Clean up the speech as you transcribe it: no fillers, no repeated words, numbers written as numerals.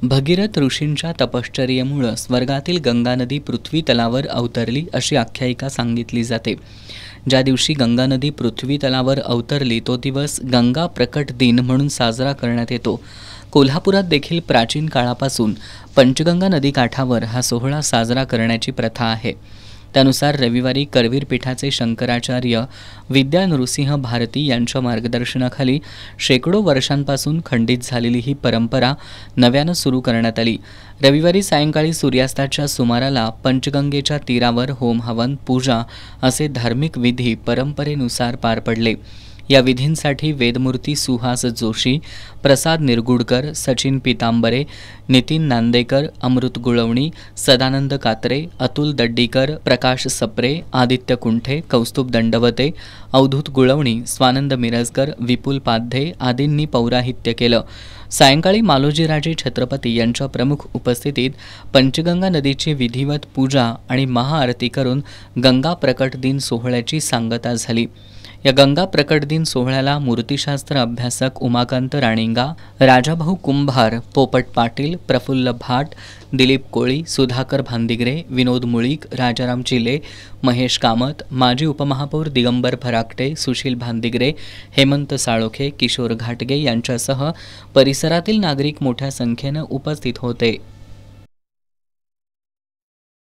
भगीरथ ऋषींच्या तपश्चर्येमुळे स्वर्गातील गंगा नदी पृथ्वी तलावर अवतरली अशी आख्यायिका सांगितली जाते। ज्या दिवशी गंगा नदी पृथ्वी तलावर अवतरली तो दिवस गंगा प्रकट दिन म्हणून साजरा करण्यात येतो। कोल्हापुरात देखील प्राचीन काळापासून पंचगंगा नदी काठावर हा सोहळा साजरा करण्याची प्रथा आहे। त्यानुसार रविवारी करवीर पीठाचे शंकराचार्य विद्या नृसिंह भारती यांच्या मार्गदर्शनाखाली शेकडो वर्षांपासून खंडित झालेली ही परंपरा नव्यानं सुरू करण्यात आली। रविवारी सायंकाळी सूर्यास्ताच्या सुमाराला पंचगंगेच्या तीरावर होम हवन पूजा असे धार्मिक विधी परंपरेनुसार पार पडले। या विधींसाठी वेदमूर्ती सुहास जोशी, प्रसाद निरगुडकर, सचिन पितांबरे, नितीन नांदेकर, अमृत गुळवणी, सदानंद कात्रे, अतुल दड्डीकर, प्रकाश सप्रे, आदित्य कुंठे, कौस्तुभ दंडवते, अवधूत गुळवणी, स्वानंद मिरजकर, विपुल पाध्ये आदींनी पौराहित्य केलं। सायंकाळी मालोजीराजे छत्रपती यांच्या प्रमुख उपस्थितीत पंचगंगा नदीची विधिवत पूजा आणि महाआरती करून गंगा प्रकट दिन सोहळ्याची सांगता झाली। या गंगा प्रकट दिन सोहळ्याला मूर्तिशास्त्र अभ्यासक उमाकांत राणिंगा, राजाभाऊ कुंभार, पोपट पाटील, प्रफुल्ल भाट, दिलीप कोळी, सुधाकर भांदिगरे, विनोद मुळीक, राजाराम चिले, महेश कामत, माजी उपमहापौर दिगंबर फराकटे, सुशील भांदिगरे, हेमंत साळोखे, किशोर घाटगे यांच्यासह परिसरातील नागरिक मोठ्या संख्येनं उपस्थित होते।